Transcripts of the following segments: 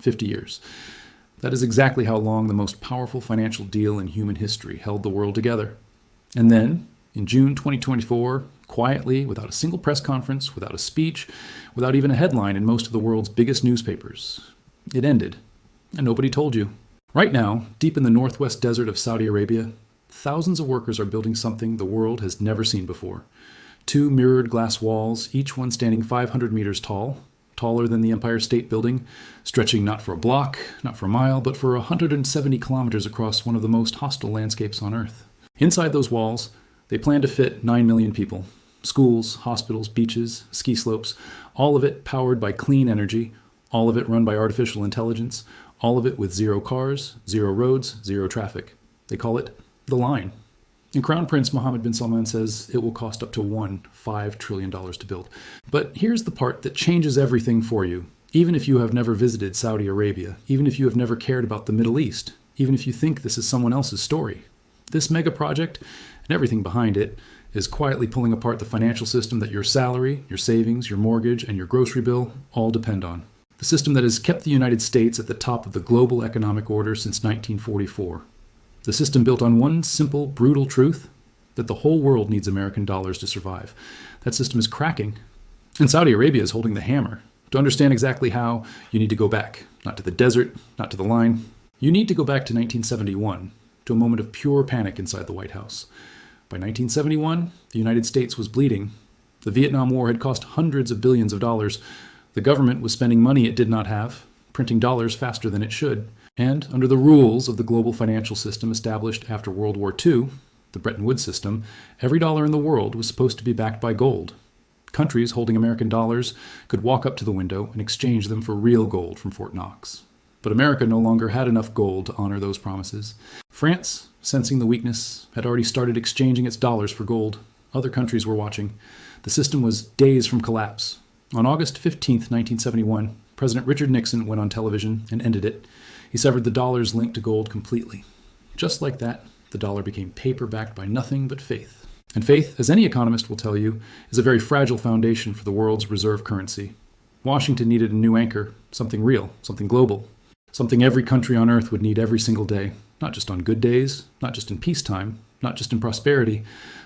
50 years. That is exactly how long the most powerful financial deal in human history held the world together. And then, in June 2024, quietly, without a single press conference, without a speech, without even a headline in most of the world's biggest newspapers, it ended. And nobody told you. Right now, deep in the northwest desert of Saudi Arabia, thousands of workers are building something the world has never seen before. 2 mirrored glass walls, each one standing 500 meters tall, taller than the Empire State Building, stretching not for a block, not for a mile, but for 170 kilometers across one of the most hostile landscapes on Earth. Inside those walls, they plan to fit 9 million people. Schools, hospitals, beaches, ski slopes, all of it powered by clean energy, all of it run by artificial intelligence, all of it with 0 cars, 0 roads, 0 traffic. They call it the line. And Crown Prince Mohammed bin Salman says it will cost up to $5 trillion to build. But here's the part that changes everything for you. Even if you have never visited Saudi Arabia, even if you have never cared about the Middle East, even if you think this is someone else's story, this mega project and everything behind it is quietly pulling apart the financial system that your salary, your savings, your mortgage, and your grocery bill all depend on. The system that has kept the United States at the top of the global economic order since 1944. The system built on one simple, brutal truth, that the whole world needs American dollars to survive. That system is cracking. And Saudi Arabia is holding the hammer. To understand exactly how, you need to go back. Not to the desert, not to the line. You need to go back to 1971, to a moment of pure panic inside the White House. By 1971, the United States was bleeding. The Vietnam War had cost hundreds of billions of dollars. The government was spending money it did not have, printing dollars faster than it should. And under the rules of the global financial system established after World War II, the Bretton Woods system, every dollar in the world was supposed to be backed by gold. Countries holding American dollars could walk up to the window and exchange them for real gold from Fort Knox. But America no longer had enough gold to honor those promises. France, sensing the weakness, had already started exchanging its dollars for gold. Other countries were watching. The system was days from collapse. On August 15, 1971, President Richard Nixon went on television and ended it. He severed the dollar's link to gold completely. Just like that, the dollar became paper backed by nothing but faith. And faith, as any economist will tell you, is a very fragile foundation for the world's reserve currency. Washington needed a new anchor, something real, something global, something every country on Earth would need every single day, not just on good days, not just in peacetime, not just in prosperity,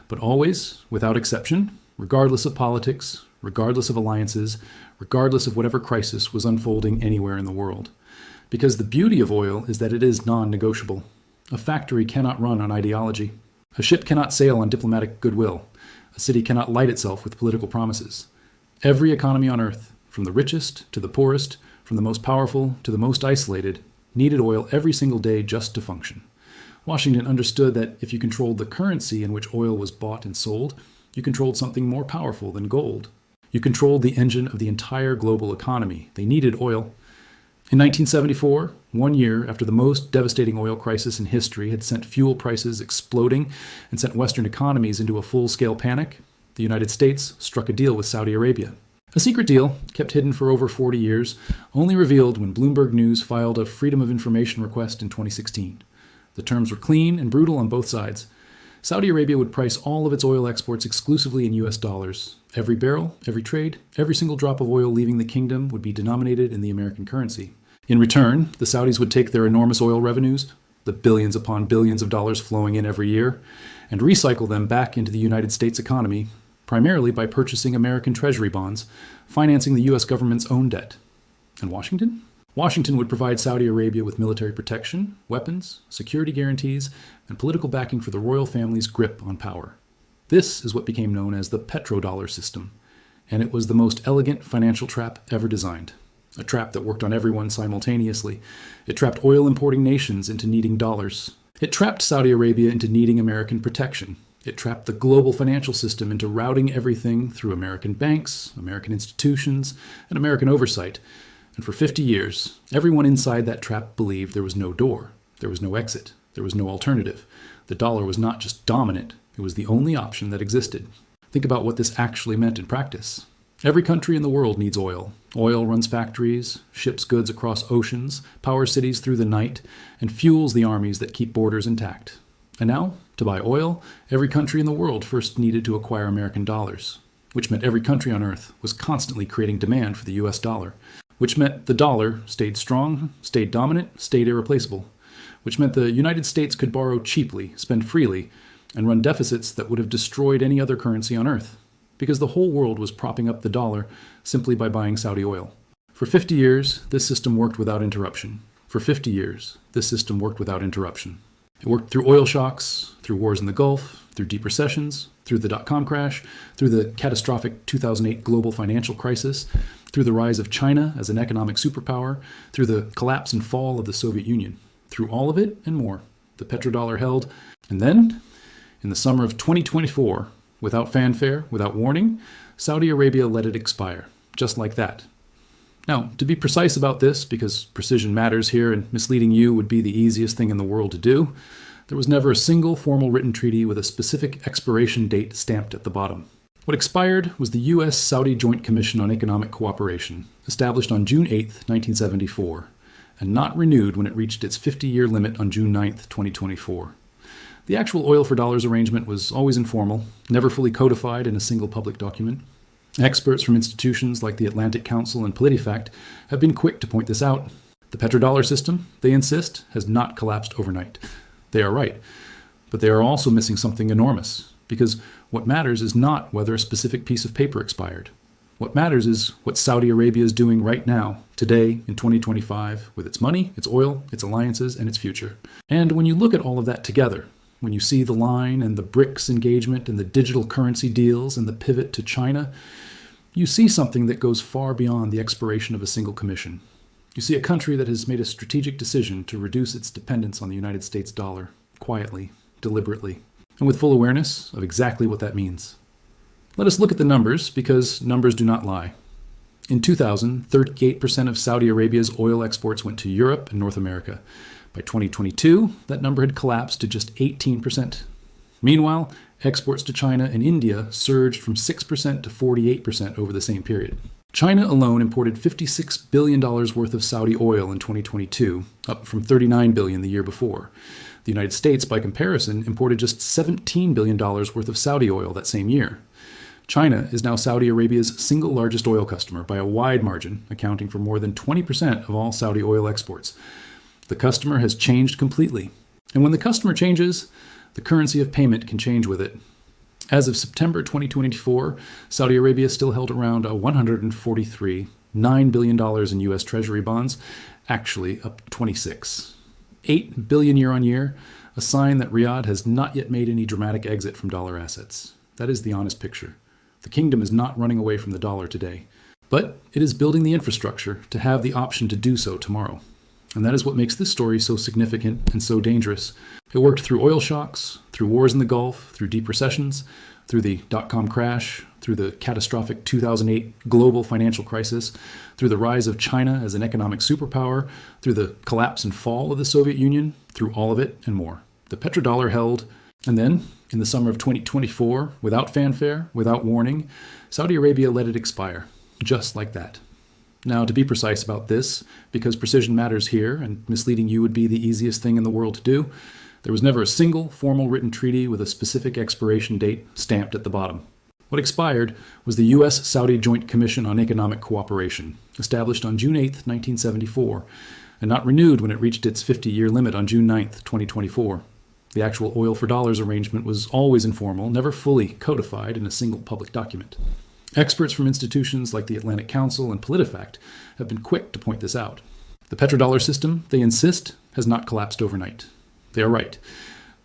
but always, without exception, regardless of politics, regardless of alliances, regardless of whatever crisis was unfolding anywhere in the world. Because the beauty of oil is that it is non-negotiable. A factory cannot run on ideology. A ship cannot sail on diplomatic goodwill. A city cannot light itself with political promises. Every economy on Earth, from the richest to the poorest, from the most powerful to the most isolated, needed oil every single day just to function. Washington understood that if you controlled the currency in which oil was bought and sold, you controlled something more powerful than gold. You controlled the engine of the entire global economy. They needed oil. In 1974, 1 year after the most devastating oil crisis in history had sent fuel prices exploding and sent Western economies into a full-scale panic, the United States struck a deal with Saudi Arabia. A secret deal, kept hidden for over 40 years, only revealed when Bloomberg News filed a Freedom of Information request in 2016. The terms were clean and brutal on both sides. Saudi Arabia would price all of its oil exports exclusively in US dollars. Every barrel, every trade, every single drop of oil leaving the kingdom would be denominated in the American currency. In return, the Saudis would take their enormous oil revenues, the billions upon billions of dollars flowing in every year, and recycle them back into the United States economy, primarily by purchasing American Treasury bonds, financing the US government's own debt. And Washington? Washington would provide Saudi Arabia with military protection, weapons, security guarantees, and political backing for the royal family's grip on power. This is what became known as the petrodollar system, and it was the most elegant financial trap ever designed. A trap that worked on everyone simultaneously. It trapped oil-importing nations into needing dollars. It trapped Saudi Arabia into needing American protection. It trapped the global financial system into routing everything through American banks, American institutions, and American oversight. And for 50 years, everyone inside that trap believed there was no door, there was no exit, there was no alternative. The dollar was not just dominant, it was the only option that existed. Think about what this actually meant in practice. Every country in the world needs oil. Oil runs factories, ships goods across oceans, powers cities through the night, and fuels the armies that keep borders intact. And now, to buy oil, every country in the world first needed to acquire American dollars, which meant every country on Earth was constantly creating demand for the US dollar. which meant the dollar stayed strong, stayed dominant, stayed irreplaceable, which meant the United States could borrow cheaply, spend freely, and run deficits that would have destroyed any other currency on earth, because the whole world was propping up the dollar simply by buying Saudi oil. For 50 years, this system worked without interruption. For 50 years, this system worked without interruption. It worked through oil shocks, through wars in the Gulf, through deep recessions, through the dot-com crash, through the catastrophic 2008 global financial crisis, through the rise of China as an economic superpower, through the collapse and fall of the Soviet Union. Through all of it and more, the petrodollar held. And then, in the summer of 2024, without fanfare, without warning, Saudi Arabia let it expire, just like that. Now, to be precise about this, because precision matters here and misleading you would be the easiest thing in the world to do, there was never a single formal written treaty with a specific expiration date stamped at the bottom. What expired was the U.S.-Saudi Joint Commission on Economic Cooperation, established on June 8, 1974, and not renewed when it reached its 50-year limit on June 9, 2024. The actual oil for dollars arrangement was always informal, never fully codified in a single public document. Experts from institutions like the Atlantic Council and PolitiFact have been quick to point this out. The petrodollar system, they insist, has not collapsed overnight. They are right, but they are also missing something enormous, because what matters is not whether a specific piece of paper expired. What matters is what Saudi Arabia is doing right now, today, in 2025, with its money, its oil, its alliances, and its future. And when you look at all of that together, when you see the line and the BRICS engagement and the digital currency deals and the pivot to China, you see something that goes far beyond the expiration of a single commission. You see a country that has made a strategic decision to reduce its dependence on the United States dollar, quietly, deliberately, and with full awareness of exactly what that means. Let us look at the numbers, because numbers do not lie. In 2000, 38% of Saudi Arabia's oil exports went to Europe and North America. By 2022, that number had collapsed to just 18%. Meanwhile, exports to China and India surged from 6% to 48% over the same period. China alone imported $56 billion worth of Saudi oil in 2022, up from $39 billion the year before. The United States, by comparison, imported just $17 billion worth of Saudi oil that same year. China is now Saudi Arabia's single largest oil customer by a wide margin, accounting for more than 20% of all Saudi oil exports. The customer has changed completely. And when the customer changes, the currency of payment can change with it. As of September 2024, Saudi Arabia still held around $143.9 billion in U.S. Treasury bonds, actually up 26. $8 billion year on year, a sign that Riyadh has not yet made any dramatic exit from dollar assets. That is the honest picture. The kingdom is not running away from the dollar today, but it is building the infrastructure to have the option to do so tomorrow. And that is what makes this story so significant and so dangerous. It worked through oil shocks, through wars in the Gulf, through deep recessions, through the dot-com crash, through the catastrophic 2008 global financial crisis, through the rise of China as an economic superpower, through the collapse and fall of the Soviet Union, through all of it and more. The petrodollar held, and then, in the summer of 2024, without fanfare, without warning, Saudi Arabia let it expire, just like that. Now, to be precise about this, because precision matters here and misleading you would be the easiest thing in the world to do, there was never a single formal written treaty with a specific expiration date stamped at the bottom. What expired was the U.S.-Saudi Joint Commission on Economic Cooperation, established on June 8, 1974, and not renewed when it reached its 50-year limit on June 9, 2024. The actual oil for dollars arrangement was always informal, never fully codified in a single public document. Experts from institutions like the Atlantic Council and PolitiFact have been quick to point this out. The petrodollar system, they insist, has not collapsed overnight. They are right.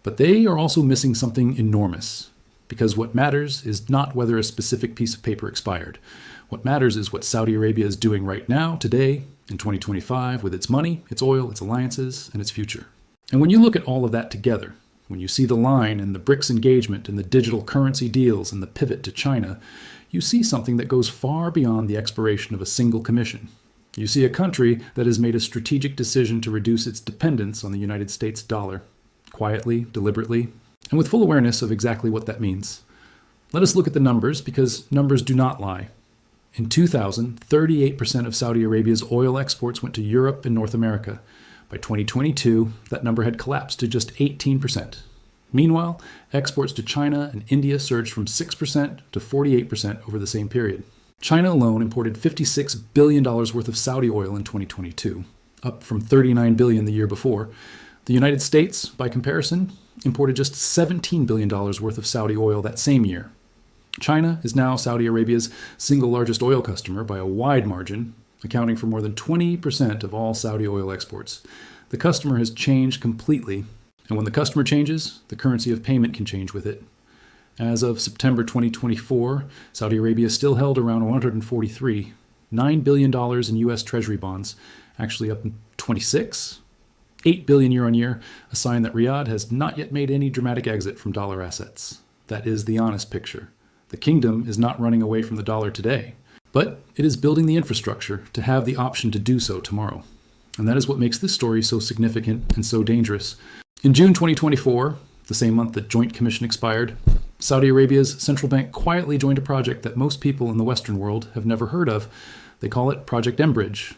But they are also missing something enormous, because what matters is not whether a specific piece of paper expired. What matters is what Saudi Arabia is doing right now, today, in 2025, with its money, its oil, its alliances, and its future. And when you look at all of that together, when you see the line and the BRICS engagement and the digital currency deals and the pivot to China, you see something that goes far beyond the expiration of a single commission. You see a country that has made a strategic decision to reduce its dependence on the United States dollar, quietly, deliberately, and with full awareness of exactly what that means. Let us look at the numbers, because numbers do not lie. In 2000, 38% of Saudi Arabia's oil exports went to Europe and North America. By 2022, that number had collapsed to just 18%. Meanwhile, exports to China and India surged from 6% to 48% over the same period. China alone imported $56 billion worth of Saudi oil in 2022, up from $39 billion the year before. The United States, by comparison, imported just $17 billion worth of Saudi oil that same year. China is now Saudi Arabia's single largest oil customer by a wide margin, accounting for more than 20% of all Saudi oil exports. The customer has changed completely, and when the customer changes, the currency of payment can change with it. As of September 2024, Saudi Arabia still held around $143, $9 billion in U.S. Treasury bonds, actually up 26, $8 billion year on year, a sign that Riyadh has not yet made any dramatic exit from dollar assets. That is the honest picture. The kingdom is not running away from the dollar today, but it is building the infrastructure to have the option to do so tomorrow. And that is what makes this story so significant and so dangerous. In June 2024, the same month that Joint Commission expired, Saudi Arabia's central bank quietly joined a project that most people in the Western world have never heard of. They call it Project mBridge,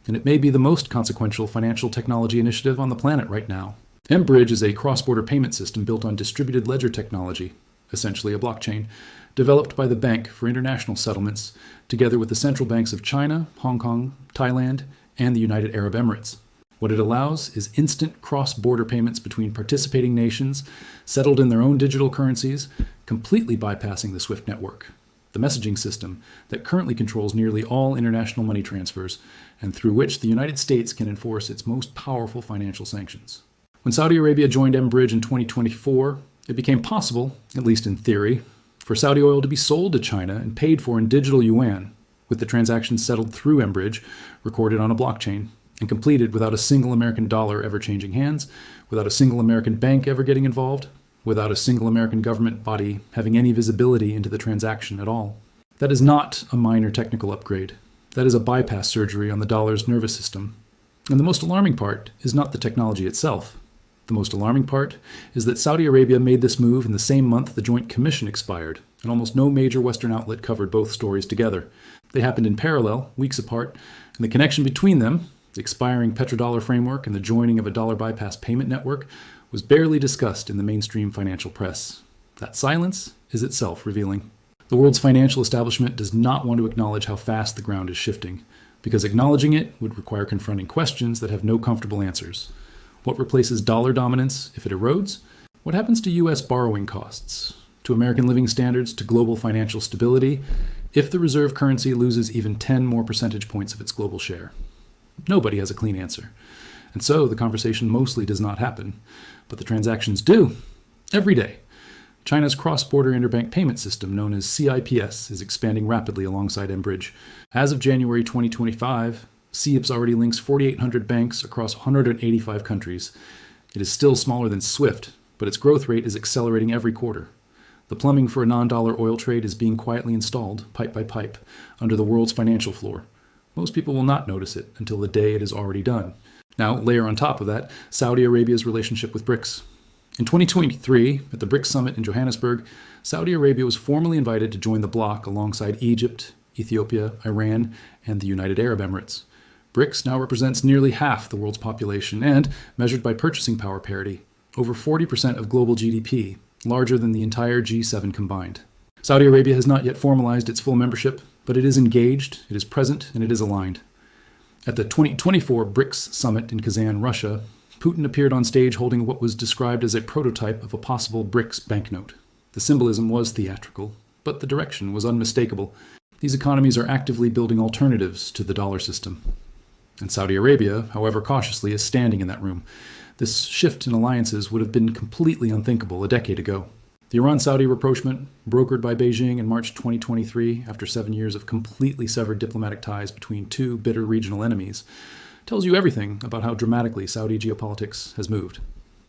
and it may be the most consequential financial technology initiative on the planet right now. mBridge is a cross-border payment system built on distributed ledger technology, essentially a blockchain, developed by the Bank for International Settlements, together with the central banks of China, Hong Kong, Thailand, and the United Arab Emirates. What it allows is instant cross-border payments between participating nations, settled in their own digital currencies, completely bypassing the SWIFT network, the messaging system that currently controls nearly all international money transfers, and through which the United States can enforce its most powerful financial sanctions. When Saudi Arabia joined mBridge in 2024, it became possible, at least in theory, for Saudi oil to be sold to China and paid for in digital yuan, with the transactions settled through mBridge, recorded on a blockchain, and completed without a single American dollar ever changing hands, without a single American bank ever getting involved, without a single American government body having any visibility into the transaction at all. That is not a minor technical upgrade. That is a bypass surgery on the dollar's nervous system. And the most alarming part is not the technology itself. The most alarming part is that Saudi Arabia made this move in the same month the Joint Commission expired, and almost no major Western outlet covered both stories together. They happened in parallel, weeks apart, and the connection between them, the expiring petrodollar framework and the joining of a dollar bypass payment network, was barely discussed in the mainstream financial press. That silence is itself revealing. The world's financial establishment does not want to acknowledge how fast the ground is shifting, because acknowledging it would require confronting questions that have no comfortable answers. What replaces dollar dominance if it erodes? What happens to U.S. borrowing costs, to American living standards, to global financial stability, if the reserve currency loses even 10 more percentage points of its global share? Nobody has a clean answer. And so the conversation mostly does not happen. But the transactions do, every day. China's cross-border interbank payment system, known as CIPS, is expanding rapidly alongside mBridge. As of January 2025, CIPS already links 4,800 banks across 185 countries. It is still smaller than SWIFT, but its growth rate is accelerating every quarter. The plumbing for a non-dollar oil trade is being quietly installed, pipe by pipe, under the world's financial floor. Most people will not notice it until the day it is already done. Now, layer on top of that, Saudi Arabia's relationship with BRICS. In 2023, at the BRICS summit in Johannesburg, Saudi Arabia was formally invited to join the bloc alongside Egypt, Ethiopia, Iran, and the United Arab Emirates. BRICS now represents nearly half the world's population and, measured by purchasing power parity, over 40% of global GDP, larger than the entire G7 combined. Saudi Arabia has not yet formalized its full membership, but it is engaged, it is present, and it is aligned. At the 2024 BRICS summit in Kazan, Russia, Putin appeared on stage holding what was described as a prototype of a possible BRICS banknote. The symbolism was theatrical, but the direction was unmistakable. These economies are actively building alternatives to the dollar system. And Saudi Arabia, however cautiously, is standing in that room. This shift in alliances would have been completely unthinkable a decade ago. The Iran-Saudi rapprochement, brokered by Beijing in March 2023 after 7 years of completely severed diplomatic ties between two bitter regional enemies, tells you everything about how dramatically Saudi geopolitics has moved.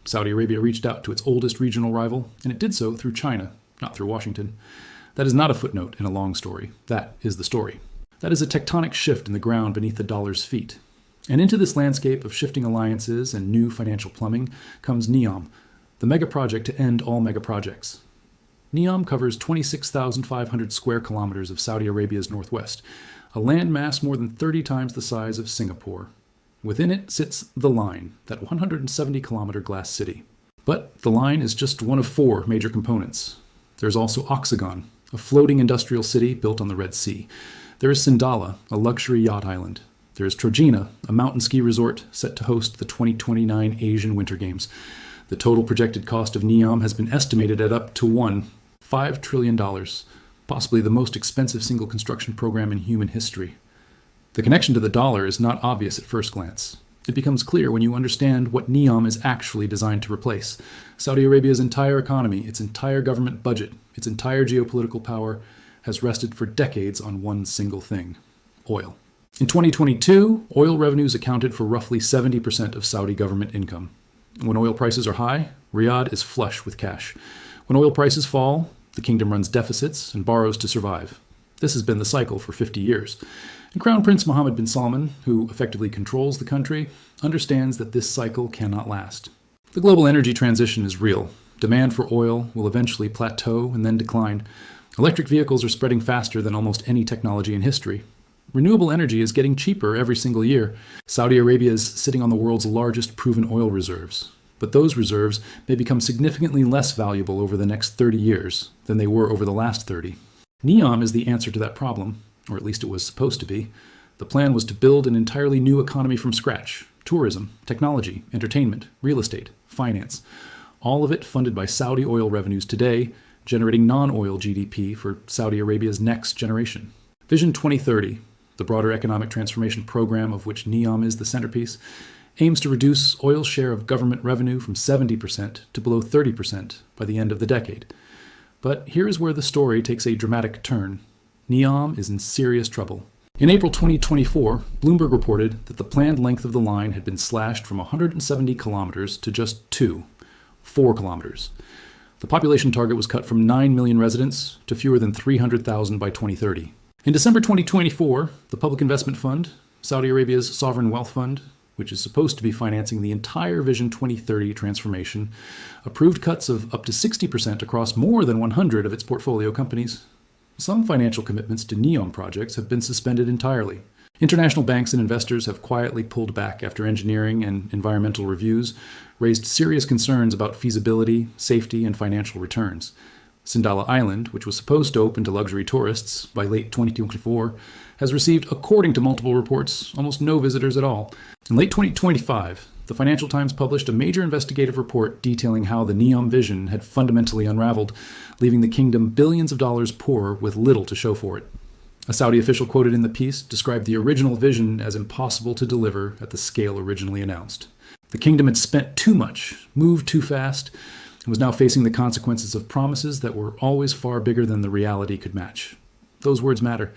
Saudi Arabia reached out to its oldest regional rival, and it did so through China, not through Washington. That is not a footnote in a long story. That is the story. That is a tectonic shift in the ground beneath the dollar's feet. And into this landscape of shifting alliances and new financial plumbing comes NEOM, the Megaproject to end all megaprojects. NEOM covers 26,500 square kilometers of Saudi Arabia's northwest, a landmass more than 30 times the size of Singapore. Within it sits The Line, that 170-kilometer glass city. But The Line is just one of 4 major components. There's also Oxagon, a floating industrial city built on the Red Sea. There is Sindala, a luxury yacht island. There is Trojena, a mountain ski resort set to host the 2029 Asian Winter Games. The total projected cost of NEOM has been estimated at up to $5 trillion, possibly the most expensive single construction program in human history. The connection to the dollar is not obvious at first glance. It becomes clear when you understand what NEOM is actually designed to replace. Saudi Arabia's entire economy, its entire government budget, its entire geopolitical power has rested for decades on one single thing: oil. In 2022, oil revenues accounted for roughly 70% of Saudi government income. When oil prices are high, Riyadh is flush with cash. When oil prices fall, the kingdom runs deficits and borrows to survive. This has been the cycle for 50 years. And Crown Prince Mohammed bin Salman, who effectively controls the country, understands that this cycle cannot last. The global energy transition is real. Demand for oil will eventually plateau and then decline. Electric vehicles are spreading faster than almost any technology in history. Renewable energy is getting cheaper every single year. Saudi Arabia is sitting on the world's largest proven oil reserves. But those reserves may become significantly less valuable over the next 30 years than they were over the last 30. NEOM is the answer to that problem, or at least it was supposed to be. The plan was to build an entirely new economy from scratch: tourism, technology, entertainment, real estate, finance. All of it funded by Saudi oil revenues today, generating non-oil GDP for Saudi Arabia's next generation. Vision 2030, the broader economic transformation program of which NEOM is the centerpiece, aims to reduce oil's share of government revenue from 70% to below 30% by the end of the decade. But here is where the story takes a dramatic turn. NEOM is in serious trouble. In April 2024, Bloomberg reported that the planned length of the line had been slashed from 170 kilometers to just 4 kilometers. The population target was cut from 9 million residents to fewer than 300,000 by 2030. In December 2024, the Public Investment Fund, Saudi Arabia's sovereign wealth fund, which is supposed to be financing the entire Vision 2030 transformation, approved cuts of up to 60% across more than 100 of its portfolio companies. Some financial commitments to NEOM projects have been suspended entirely. International banks and investors have quietly pulled back after engineering and environmental reviews raised serious concerns about feasibility, safety, and financial returns. Sindala Island, which was supposed to open to luxury tourists by late 2024, has received, according to multiple reports, almost no visitors at all. In late 2025, the Financial Times published a major investigative report detailing how the NEOM vision had fundamentally unraveled, leaving the kingdom billions of dollars poorer with little to show for it. A Saudi official quoted in the piece described the original vision as impossible to deliver at the scale originally announced. The kingdom had spent too much, moved too fast, and was now facing the consequences of promises that were always far bigger than the reality could match. Those words matter,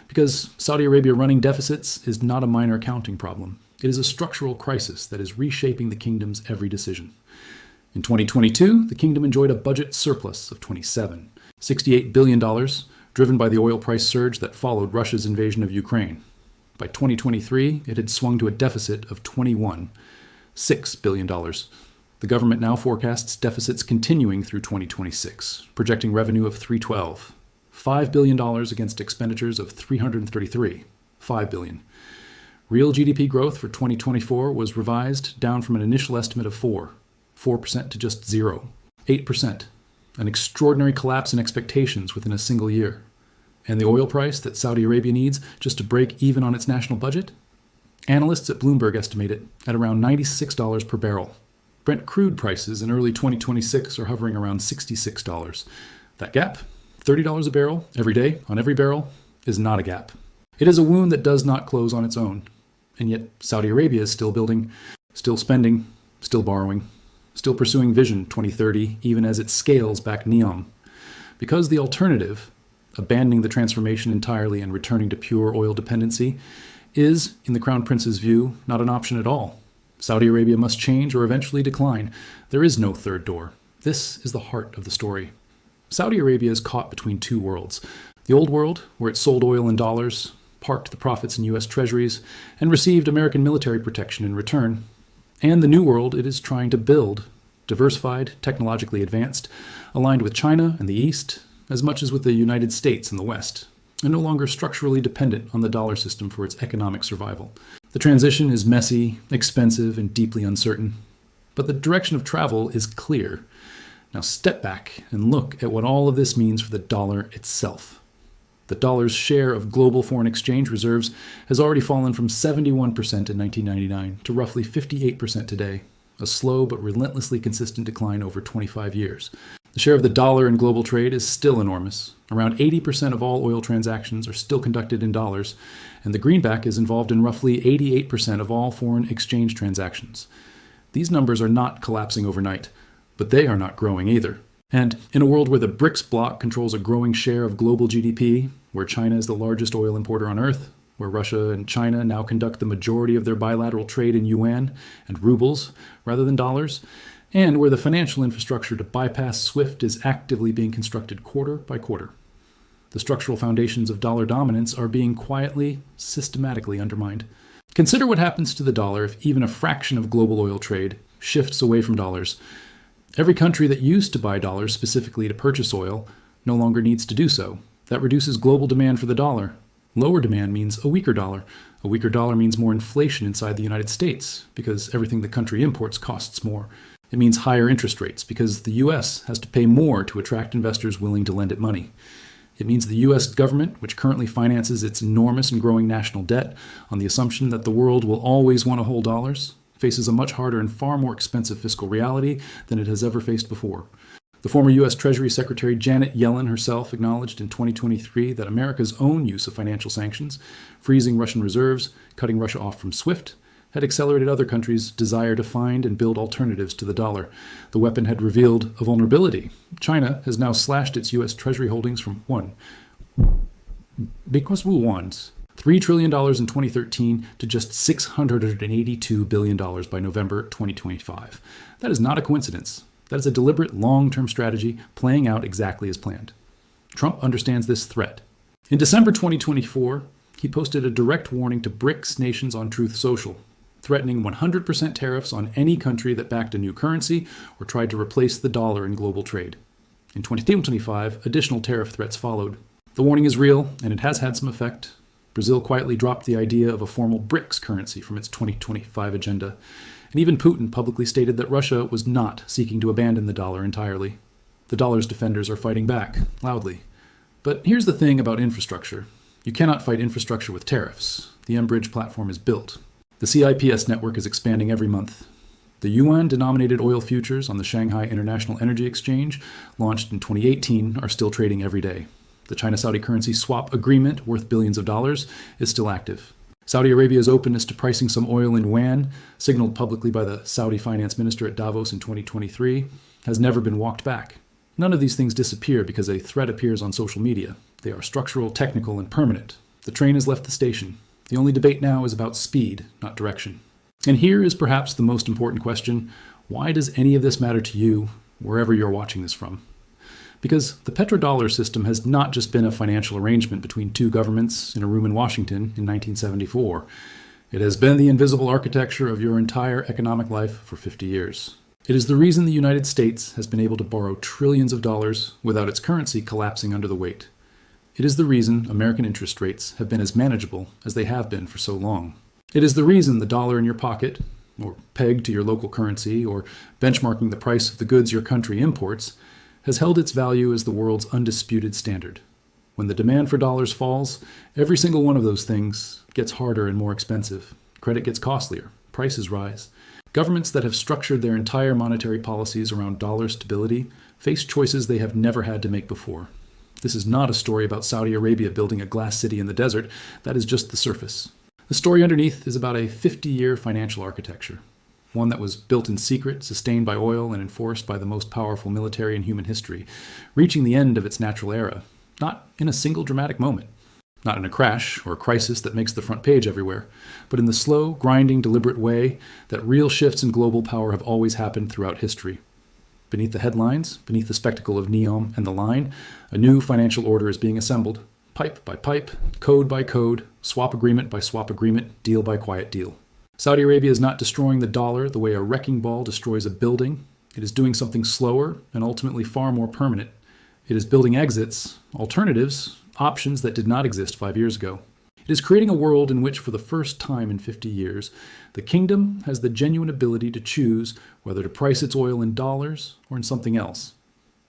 because Saudi Arabia running deficits is not a minor accounting problem. It is a structural crisis that is reshaping the kingdom's every decision. In 2022, the kingdom enjoyed a budget surplus of $68 billion, driven by the oil price surge that followed Russia's invasion of Ukraine. By 2023, it had swung to a deficit of $6 billion. The government now forecasts deficits continuing through 2026, projecting revenue of $5 billion against expenditures of $5 billion. Real GDP growth for 2024 was revised down from an initial estimate of 4% to just 8%. An extraordinary collapse in expectations within a single year. And the oil price that Saudi Arabia needs just to break even on its national budget? Analysts at Bloomberg estimate it at around $96 per barrel. Brent crude prices in early 2026 are hovering around $66. That gap, $30 a barrel every day on every barrel, is not a gap. It is a wound that does not close on its own. And yet Saudi Arabia is still building, still spending, still borrowing, still pursuing Vision 2030 even as it scales back NEOM. Because the alternative, abandoning the transformation entirely and returning to pure oil dependency, is, in the Crown Prince's view, not an option at all. Saudi Arabia must change or eventually decline. There is no third door. This is the heart of the story. Saudi Arabia is caught between two worlds. The old world, where it sold oil in dollars, parked the profits in U.S. treasuries, and received American military protection in return. And the new world it is trying to build, diversified, technologically advanced, aligned with China and the East, as much as with the United States and the West, and no longer structurally dependent on the dollar system for its economic survival. The transition is messy, expensive, and deeply uncertain. But the direction of travel is clear. Now step back and look at what all of this means for the dollar itself. The dollar's share of global foreign exchange reserves has already fallen from 71% in 1999 to roughly 58% today, a slow but relentlessly consistent decline over 25 years. The share of the dollar in global trade is still enormous. Around 80% of all oil transactions are still conducted in dollars, and the greenback is involved in roughly 88% of all foreign exchange transactions. These numbers are not collapsing overnight, but they are not growing either. And in a world where the BRICS bloc controls a growing share of global GDP, where China is the largest oil importer on earth, where Russia and China now conduct the majority of their bilateral trade in yuan and rubles rather than dollars, and where the financial infrastructure to bypass SWIFT is actively being constructed quarter by quarter. The structural foundations of dollar dominance are being quietly, systematically undermined. Consider what happens to the dollar if even a fraction of global oil trade shifts away from dollars. Every country that used to buy dollars specifically to purchase oil no longer needs to do so. That reduces global demand for the dollar. Lower demand means a weaker dollar. A weaker dollar means more inflation inside the United States because everything the country imports costs more. It means higher interest rates because the U.S. has to pay more to attract investors willing to lend it money. It means the U.S. government, which currently finances its enormous and growing national debt on the assumption that the world will always want to hold dollars, faces a much harder and far more expensive fiscal reality than it has ever faced before. The former U.S. Treasury Secretary Janet Yellen herself acknowledged in 2023 that America's own use of financial sanctions, freezing Russian reserves, cutting Russia off from SWIFT, had accelerated other countries' desire to find and build alternatives to the dollar. The weapon had revealed a vulnerability. China has now slashed its U.S. Treasury holdings from $3 trillion in 2013 to just $682 billion by November 2025. That is not a coincidence. That is a deliberate long-term strategy playing out exactly as planned. Trump understands this threat. In December 2024, he posted a direct warning to BRICS nations on Truth Social, threatening 100% tariffs on any country that backed a new currency or tried to replace the dollar in global trade. In 2025, additional tariff threats followed. The warning is real, and it has had some effect. Brazil quietly dropped the idea of a formal BRICS currency from its 2025 agenda, and even Putin publicly stated that Russia was not seeking to abandon the dollar entirely. The dollar's defenders are fighting back, loudly. But here's the thing about infrastructure. You cannot fight infrastructure with tariffs. The mBridge platform is built. The CIPS network is expanding every month. The yuan-denominated oil futures on the Shanghai International Energy Exchange, launched in 2018, are still trading every day. The China-Saudi currency swap agreement, worth billions of dollars, is still active. Saudi Arabia's openness to pricing some oil in yuan, signaled publicly by the Saudi finance minister at Davos in 2023, has never been walked back. None of these things disappear because a threat appears on social media. They are structural, technical, and permanent. The train has left the station. The only debate now is about speed, not direction. And here is perhaps the most important question. Why does any of this matter to you, wherever you're watching this from? Because the petrodollar system has not just been a financial arrangement between two governments in a room in Washington in 1974. It has been the invisible architecture of your entire economic life for 50 years. It is the reason the United States has been able to borrow trillions of dollars without its currency collapsing under the weight. It is the reason American interest rates have been as manageable as they have been for so long. It is the reason the dollar in your pocket, or pegged to your local currency, or benchmarking the price of the goods your country imports, has held its value as the world's undisputed standard. When the demand for dollars falls, every single one of those things gets harder and more expensive. Credit gets costlier. Prices rise. Governments that have structured their entire monetary policies around dollar stability face choices they have never had to make before. This is not a story about Saudi Arabia building a glass city in the desert. That is just the surface. The story underneath is about a 50-year financial architecture, one that was built in secret, sustained by oil, and enforced by the most powerful military in human history, reaching the end of its natural era, not in a single dramatic moment, not in a crash or a crisis that makes the front page everywhere, but in the slow, grinding, deliberate way that real shifts in global power have always happened throughout history. Beneath the headlines, beneath the spectacle of Neom and the line, a new financial order is being assembled, pipe by pipe, code by code, swap agreement by swap agreement, deal by quiet deal. Saudi Arabia is not destroying the dollar the way a wrecking ball destroys a building. It is doing something slower and ultimately far more permanent. It is building exits, alternatives, options that did not exist 5 years ago. It is creating a world in which, for the first time in 50 years, the kingdom has the genuine ability to choose whether to price its oil in dollars or in something else.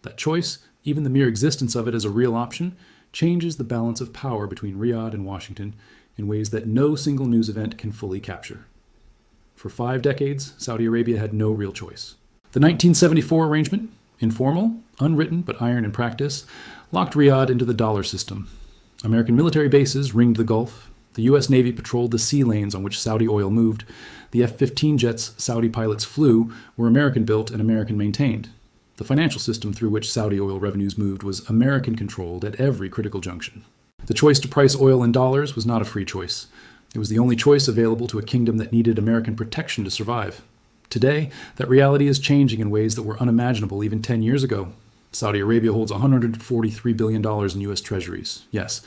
That choice, even the mere existence of it as a real option, changes the balance of power between Riyadh and Washington in ways that no single news event can fully capture. For 5 decades, Saudi Arabia had no real choice. The 1974 arrangement, informal, unwritten, but iron in practice, locked Riyadh into the dollar system. American military bases ringed the Gulf. The U.S. Navy patrolled the sea lanes on which Saudi oil moved. The F-15 jets Saudi pilots flew were American-built and American-maintained. The financial system through which Saudi oil revenues moved was American-controlled at every critical junction. The choice to price oil in dollars was not a free choice. It was the only choice available to a kingdom that needed American protection to survive. Today, that reality is changing in ways that were unimaginable even 10 years ago. Saudi Arabia holds $143 billion in U.S. treasuries, yes,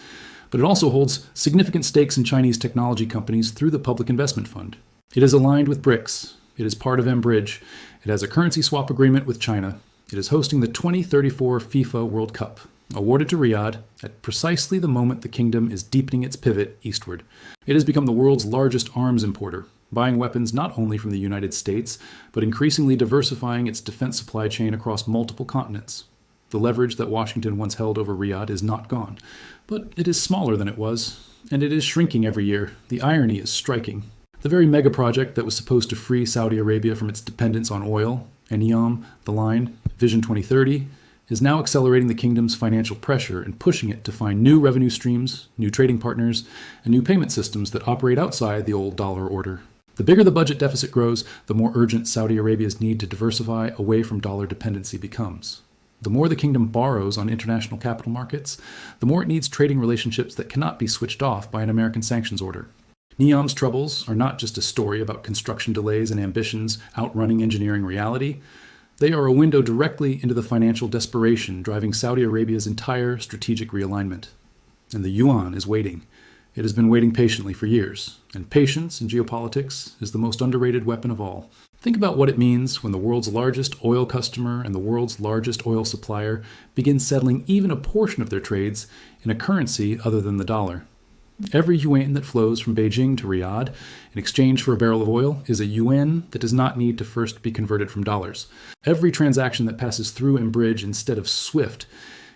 but it also holds significant stakes in Chinese technology companies through the Public Investment Fund. It is aligned with BRICS. It is part of BRICS. It has a currency swap agreement with China. It is hosting the 2034 FIFA World Cup, awarded to Riyadh at precisely the moment the kingdom is deepening its pivot eastward. It has become the world's largest arms importer, buying weapons not only from the United States, but increasingly diversifying its defense supply chain across multiple continents. The leverage that Washington once held over Riyadh is not gone, but it is smaller than it was, and it is shrinking every year. The irony is striking. The very megaproject that was supposed to free Saudi Arabia from its dependence on oil, NEOM, the line, Vision 2030, is now accelerating the kingdom's financial pressure and pushing it to find new revenue streams, new trading partners, and new payment systems that operate outside the old dollar order. The bigger the budget deficit grows, the more urgent Saudi Arabia's need to diversify away from dollar dependency becomes. The more the kingdom borrows on international capital markets, the more it needs trading relationships that cannot be switched off by an American sanctions order. NEOM's troubles are not just a story about construction delays and ambitions outrunning engineering reality. They are a window directly into the financial desperation driving Saudi Arabia's entire strategic realignment. And the yuan is waiting. It has been waiting patiently for years, and patience in geopolitics is the most underrated weapon of all. Think about what it means when the world's largest oil customer and the world's largest oil supplier begin settling even a portion of their trades in a currency other than the dollar. Every yuan that flows from Beijing to Riyadh in exchange for a barrel of oil is a yuan that does not need to first be converted from dollars. Every transaction that passes through BRICS instead of SWIFT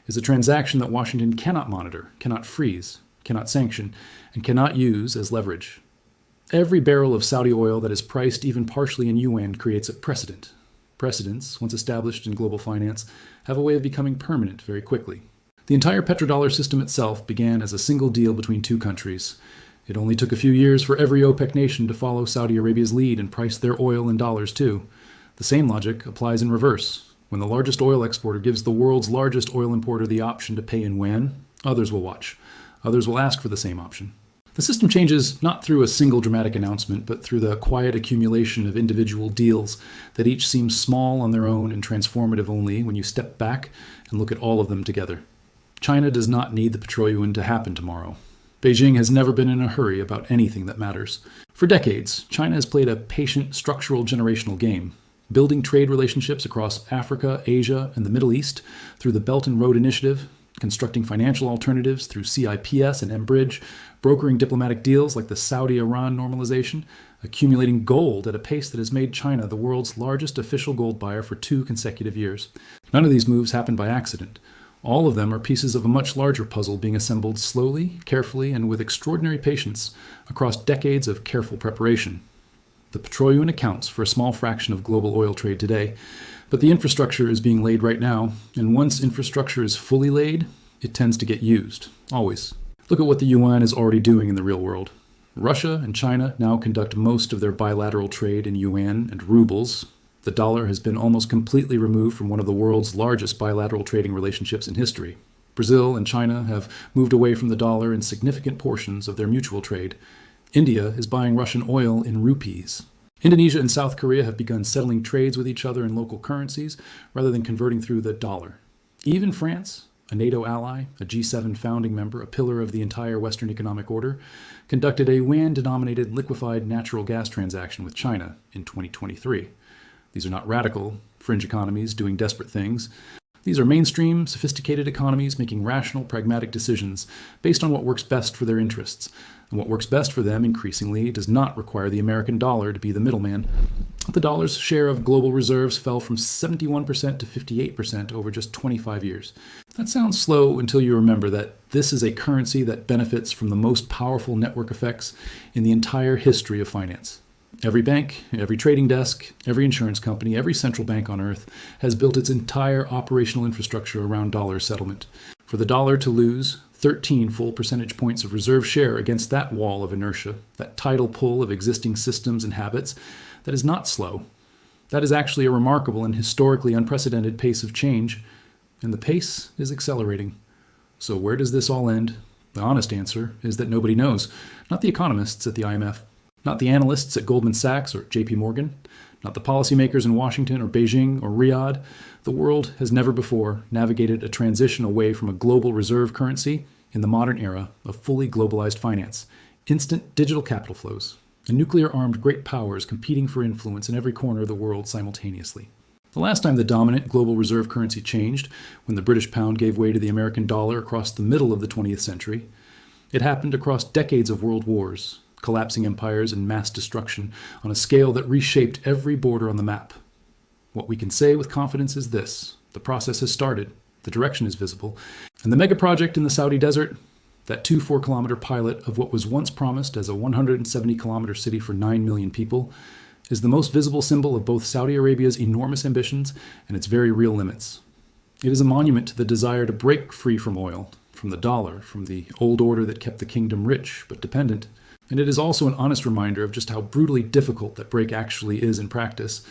is a transaction that Washington cannot monitor, cannot freeze, cannot sanction, and cannot use as leverage. Every barrel of Saudi oil that is priced even partially in yuan creates a precedent. Precedents, once established in global finance, have a way of becoming permanent very quickly. The entire petrodollar system itself began as a single deal between two countries. It only took a few years for every OPEC nation to follow Saudi Arabia's lead and price their oil in dollars too. The same logic applies in reverse. When the largest oil exporter gives the world's largest oil importer the option to pay in yuan, others will watch. Others will ask for the same option. The system changes not through a single dramatic announcement, but through the quiet accumulation of individual deals that each seem small on their own and transformative only when you step back and look at all of them together. China does not need the petroleum to happen tomorrow. Beijing has never been in a hurry about anything that matters. For decades, China has played a patient, structural, generational game, building trade relationships across Africa, Asia, and the Middle East through the Belt and Road Initiative, constructing financial alternatives through CIPS and BRICS, brokering diplomatic deals like the Saudi-Iran normalization, accumulating gold at a pace that has made China the world's largest official gold buyer for 2 consecutive years. None of these moves happened by accident. All of them are pieces of a much larger puzzle being assembled slowly, carefully, and with extraordinary patience across decades of careful preparation. The petroleum accounts for a small fraction of global oil trade today, but the infrastructure is being laid right now, and once infrastructure is fully laid, it tends to get used, always. Look at what the yuan is already doing in the real world. Russia and China now conduct most of their bilateral trade in yuan and rubles. The dollar has been almost completely removed from one of the world's largest bilateral trading relationships in history. Brazil and China have moved away from the dollar in significant portions of their mutual trade. India is buying Russian oil in rupees. Indonesia and South Korea have begun settling trades with each other in local currencies rather than converting through the dollar. Even France, a NATO ally, a G7 founding member, a pillar of the entire Western economic order, conducted a yuan-denominated liquefied natural gas transaction with China in 2023. These are not radical, fringe economies doing desperate things. These are mainstream, sophisticated economies making rational, pragmatic decisions based on what works best for their interests. And what works best for them increasingly does not require the American dollar to be the middleman. The dollar's share of global reserves fell from 71% to 58% over just 25 years. That sounds slow until you remember that this is a currency that benefits from the most powerful network effects in the entire history of finance. Every bank, every trading desk, every insurance company, every central bank on earth has built its entire operational infrastructure around dollar settlement. For the dollar to lose 13 full percentage points of reserve share against that wall of inertia, that tidal pull of existing systems and habits, that is not slow. That is actually a remarkable and historically unprecedented pace of change, and the pace is accelerating. So where does this all end? The honest answer is that nobody knows. Not the economists at the IMF. Not the analysts at Goldman Sachs or JP Morgan, not the policymakers in Washington or Beijing or Riyadh. The world has never before navigated a transition away from a global reserve currency in the modern era of fully globalized finance, instant digital capital flows, and nuclear-armed great powers competing for influence in every corner of the world simultaneously. The last time the dominant global reserve currency changed, when the British pound gave way to the American dollar across the middle of the 20th century, it happened across decades of world wars, collapsing empires and mass destruction on a scale that reshaped every border on the map. What we can say with confidence is this: the process has started, the direction is visible, and the Megaproject in the Saudi desert, that 4-kilometer pilot of what was once promised as a 170-kilometer city for 9 million people, is the most visible symbol of both Saudi Arabia's enormous ambitions and its very real limits. It is a monument to the desire to break free from oil, from the dollar, from the old order that kept the kingdom rich but dependent. And it is also an honest reminder of just how brutally difficult that break actually is in practice.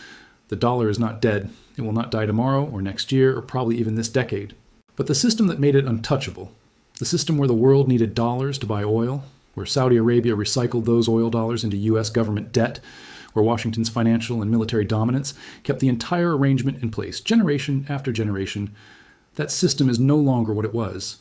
The dollar is not dead. It will not die tomorrow or next year or probably even this decade. But the system that made it untouchable, the system where the world needed dollars to buy oil, where Saudi Arabia recycled those oil dollars into US government debt, where Washington's financial and military dominance kept the entire arrangement in place, generation after generation, that system is no longer what it was.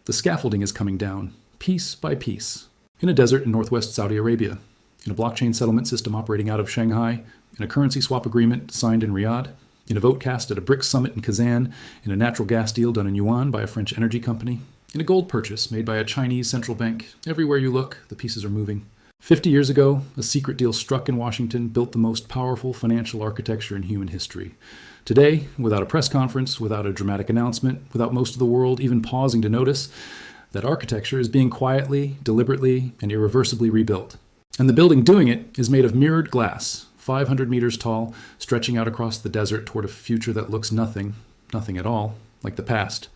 The scaffolding is coming down, piece by piece. In a desert in northwest Saudi Arabia, in a blockchain settlement system operating out of Shanghai, in a currency swap agreement signed in Riyadh, in a vote cast at a BRICS summit in Kazan, in a natural gas deal done in yuan by a French energy company, in a gold purchase made by a Chinese central bank. Everywhere you look, the pieces are moving. 50 years ago, a secret deal struck in Washington built the most powerful financial architecture in human history. Today, without a press conference, without a dramatic announcement, without most of the world even pausing to notice, that architecture is being quietly, deliberately, and irreversibly rebuilt. And the building doing it is made of mirrored glass, 500 meters tall, stretching out across the desert toward a future that looks nothing at all, like the past.